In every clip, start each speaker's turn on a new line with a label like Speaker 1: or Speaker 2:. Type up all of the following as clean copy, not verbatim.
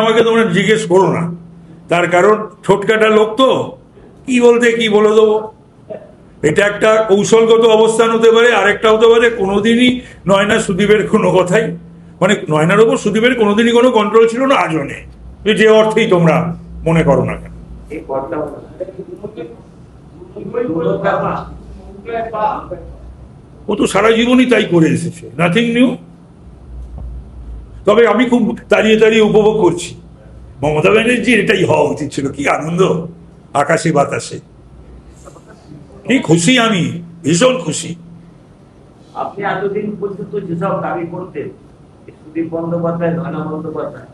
Speaker 1: আমাকে তোমরা জিজ্ঞেস করো না, তার কারণ ছোটকাটা লোক তো, কি বলতে কি বলে দেবো। এটা একটা কৌশলগত অবস্থান হতে পারে, আরেকটা হতে পারে কোনোদিনই নয়না সুদীপের কোনো কথাই, মানে নয়নার ওপর সুদীপের কোনোদিনই কোনো কন্ট্রোল ছিল না, আজও নেই, যে অর্থেই তোমরা মনে করো না কেন। ও তো সারা জীবনই তাই করে এসেছে, নাথিং নিউ। তবে আমি খুব দাঁড়িয়ে দাঁড়িয়ে উপভোগ করছি, মমতা ব্যানার্জির এটাই হওয়া উচিত ছিল। কি আনন্দ আকাশে বাতাসে, কি খুশি, আমি ভীষণ খুশি।
Speaker 2: আপনি এতদিন পর্যন্ত যেসব দাবি করতেন, সুদীপ বন্দ্যোপাধ্যায়, নয়না বন্দ্যোপাধ্যায়,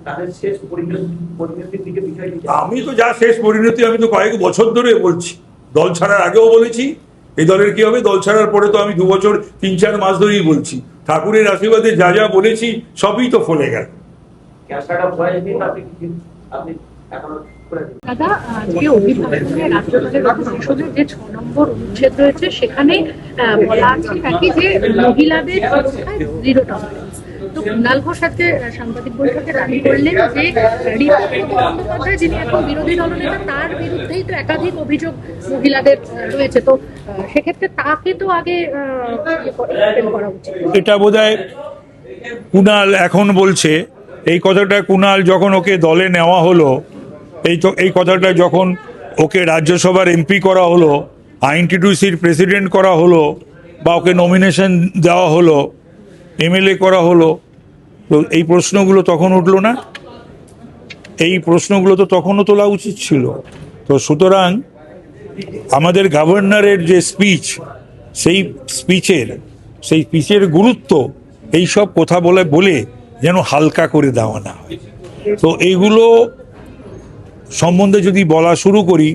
Speaker 2: তাদের শেষ পরিণতির দিকে বিষয়টি,
Speaker 1: আমি তো যা শেষ পরিণতি আমি তো কয়েক বছর ধরে বলছি, দল ছাড়ার আগেও বলেছি এই দলের কি হবে, দল ছাড়ার পরে তো আমি 2 বছর 3-4 মাস ধরেই বলছি, ঠাকুরের আশীর্বাদে যা যা বলেছি সবই তো ফলে গেল।
Speaker 3: দাদা, যে অভিভাবকদের রাজ্যপালের অভিভাষণে যে 6 নম্বর অনুচ্ছেদ রয়েছে সেখানে বলা আছে নাকি যে মহিলাদের সুরক্ষায় দৃঢ় টলারেন্স। তো কুণাল ঘোষ আজকে সাংবাদিক বৈঠকে দাবি করলেন যে ঋতুপর্ণ বন্দ্যোপাধ্যায়, যিনি এখন বিরোধী দলনেতা, তার বিরুদ্ধেই তো একাধিক অভিযোগ মহিলাদের রয়েছে। তো সেক্ষেত্রে তাকে তো আগে করা উচিত।
Speaker 1: এটা বোধহয় কুণাল এখন বলছে এই কথাটা, কুণাল যখন ওকে দলে নেওয়া হলো, এই কথাটা যখন ওকে রাজ্যসভার এমপি করা হলো, আইএনটিটিউসির প্রেসিডেন্ট করা হলো, বা ওকে নমিনেশন দেওয়া হলো, এমএলএ করা হলো, তো এই প্রশ্নগুলো তখন উঠলো না? এই প্রশ্নগুলো তো তখনও তোলা উচিত ছিল। তো সুতরাং আমাদের গভর্নরের যে স্পিচ, সেই স্পিচের গুরুত্ব এইসব কথা বলে যেন হালকা করে দেওয়া না হয়। তো এইগুলো সম্বন্ধে যদি বলা শুরু করি,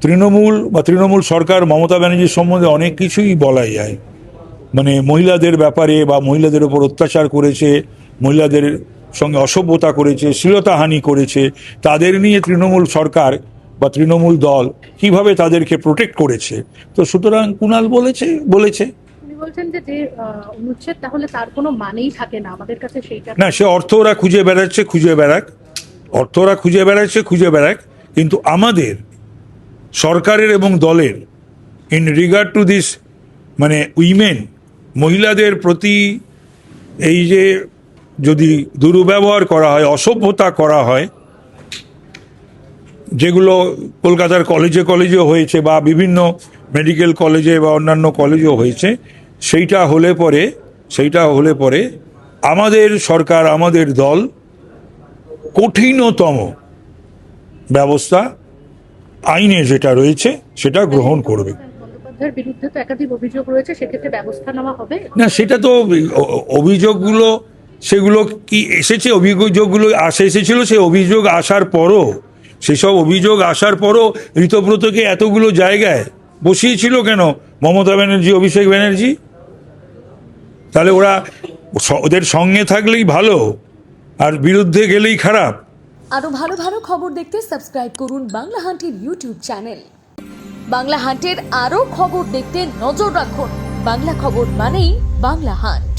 Speaker 1: তৃণমূল সরকার মমতা ব্যানার্জির সম্বন্ধে অনেক কিছুই বলা যায়, মানে মহিলাদের ব্যাপারে, বা মহিলাদের উপর অত্যাচার করেছে, মহিলাদের সঙ্গে অসভ্যতা করেছে, শ্লীলতাহানি করেছে, তাদের নিয়ে তৃণমূল সরকার বা তৃণমূল দল কিভাবে তাদেরকে প্রোটেক্ট করেছে। তো সুতরাং কুণাল বলেছে
Speaker 3: বলছেন যে অনুচ্ছেদ তাহলে তার কোনো মানেই থাকে না আমাদের কাছে, সেইটা
Speaker 1: না, সে অর্থ ওরা খুঁজে বেড়াক, কিন্তু আমাদের সরকারের এবং দলের ইন রিগার্ড টু দিস, মানে উইমেন, মহিলাদের প্রতি এই যে যদি দুর্ব্যবহার করা হয়, অসভ্যতা করা হয়, যেগুলো কলকাতার কলেজে হয়েছে, বা বিভিন্ন মেডিকেল কলেজে বা অন্যান্য কলেজেও হয়েছে, সেইটা হলে পরে আমাদের সরকার, আমাদের দল কঠিনতম ব্যবস্থা আইনে যেটা রয়েছে সেটা গ্রহণ করবে।
Speaker 3: বন্দ্যোপাধ্যায়ের বিরুদ্ধে তো একাধিক অভিযোগ রয়েছে, সেক্ষেত্রে ব্যবস্থা নেওয়া হবে
Speaker 1: না, সেটা তো অভিযোগগুলো, সেগুলো কি এসেছে, অভিযোগগুলো এসেছিল, সেই অভিযোগ আসার পরও, সেসব অভিযোগ আসার পরও ঋতব্রতকে এতগুলো জায়গায় বসিয়েছিল কেন মমতা ব্যানার্জি, অভিষেক ব্যানার্জি? তাহলে ওদের সঙ্গে থাকলেই ভালো, আর বিরুদ্ধে গেলেই খারাপ।
Speaker 4: আরো ভালো ভালো খবর দেখতে সাবস্ক্রাইব করুন বাংলা হান্টের ইউটিউব চ্যানেল। বাংলা হান্টের আরো খবর দেখতে নজর রাখুন। বাংলা খবর মানেই বাংলা হান্ট।